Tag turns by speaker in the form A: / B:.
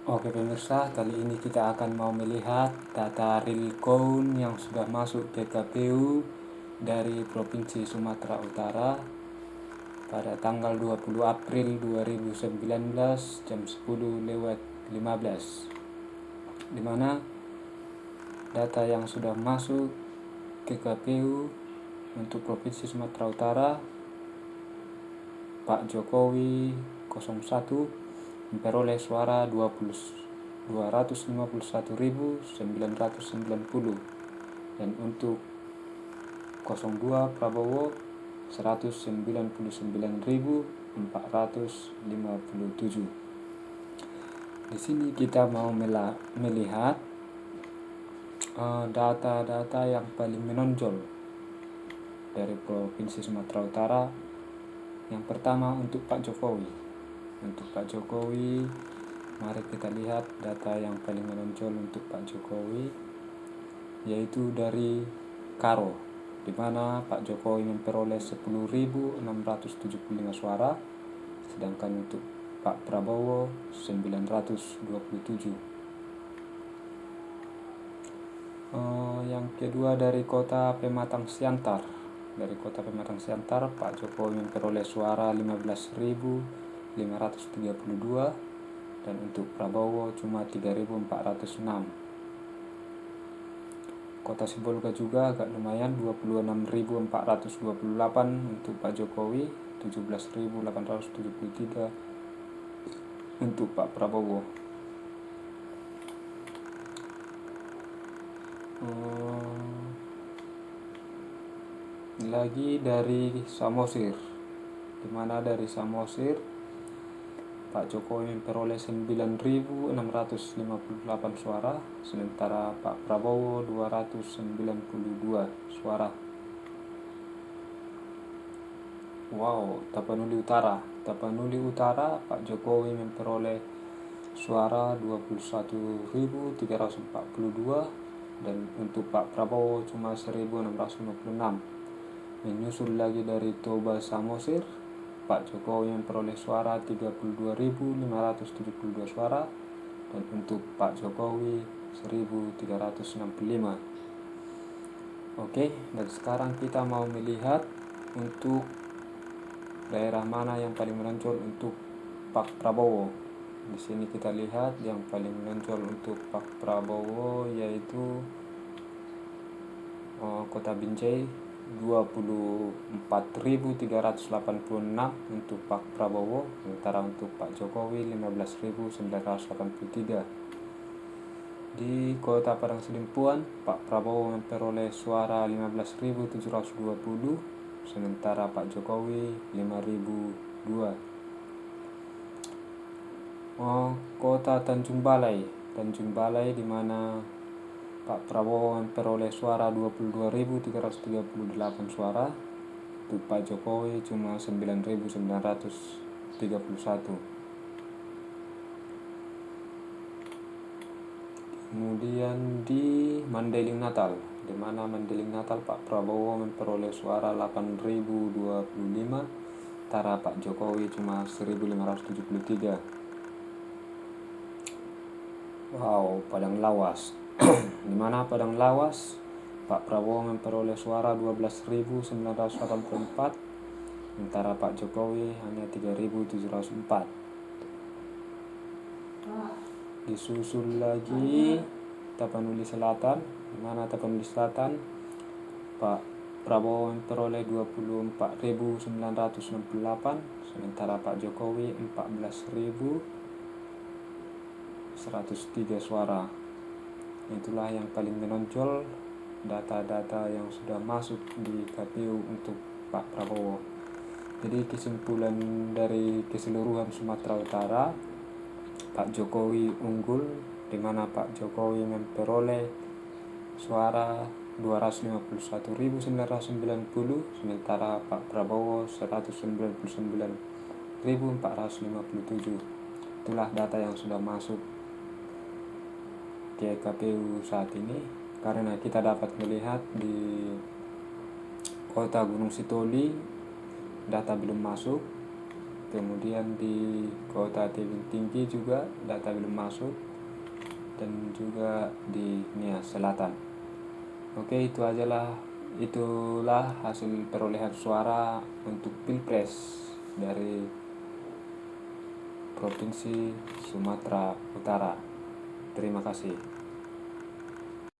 A: Oke pemirsa, kali ini kita akan mau melihat data real count yang sudah masuk ke KPU dari Provinsi Sumatera Utara pada tanggal 20 April 2019 jam 10:15, di mana data yang sudah masuk ke KPU untuk Provinsi Sumatera Utara, Pak Jokowi 01 memperoleh suara 251.990, dan untuk 02 Prabowo 199.457. Di sini kita mau melihat data-data yang paling menonjol dari Provinsi Sumatera Utara. Yang pertama untuk Pak Jokowi. Untuk Pak Jokowi, mari kita lihat data yang paling menonjol untuk Pak Jokowi, yaitu dari Karo, di mana Pak Jokowi memperoleh 10.675 suara, sedangkan untuk Pak Prabowo 927. Yang kedua dari Kota Pematang Siantar. Dari Kota Pematang Siantar, Pak Jokowi memperoleh suara 15.532, dan untuk Prabowo cuma 3.406. Kota Sibolga juga agak lumayan, 26.428 untuk Pak Jokowi, 17.873 untuk Pak Prabowo. Lagi dari Samosir, di mana dari Samosir Pak Jokowi memperoleh 9.658 suara, sementara Pak Prabowo 292 suara. Wow, Tapanuli Utara, Pak Jokowi memperoleh suara 21.342, dan untuk Pak Prabowo cuma 1.656. Menyusul lagi dari Toba Samosir, Pak Jokowi memperoleh suara 32.572 suara, dan untuk Pak Jokowi 1.365. Oke, dan sekarang kita mau melihat untuk daerah mana yang paling menonjol untuk Pak Prabowo. Di sini kita lihat yang paling menonjol untuk Pak Prabowo yaitu Kota Binjai, 24.386 untuk Pak Prabowo, sementara untuk Pak Jokowi 15.983. Di Kota Padang Sidempuan, Pak Prabowo memperoleh suara 15.720, sementara Pak Jokowi 5.002. Kota Tanjung Balai, di mana Pak Prabowo memperoleh suara 22.338 suara, untuk Pak Jokowi cuma 9.931. Kemudian di Mandailing Natal, di mana Mandailing Natal Pak Prabowo memperoleh suara 8.025, sementara Pak Jokowi cuma 1.573. Wow, Padang Lawas, di mana Padang Lawas Pak Prabowo memperoleh suara 12.984, sementara Pak Jokowi hanya 3.704. Disusul lagi Tapanuli Selatan, di mana Tapanuli Selatan Pak Prabowo memperoleh 24.968, sementara Pak Jokowi 14.103 suara. Itulah yang paling menonjol data-data yang sudah masuk di KPU untuk Pak Prabowo. Jadi kesimpulan dari keseluruhan Sumatera Utara, Pak Jokowi unggul, di mana Pak Jokowi memperoleh suara 251.990, sementara Pak Prabowo 199.457. Itulah data yang sudah masuk ke KPU saat ini, karena kita dapat melihat di Kota Gunung Sitoli data belum masuk, kemudian di Kota Tebing Tinggi juga data belum masuk, dan juga di Nias Selatan. Oke, itulah hasil perolehan suara untuk Pilpres dari Provinsi Sumatera Utara. Terima kasih.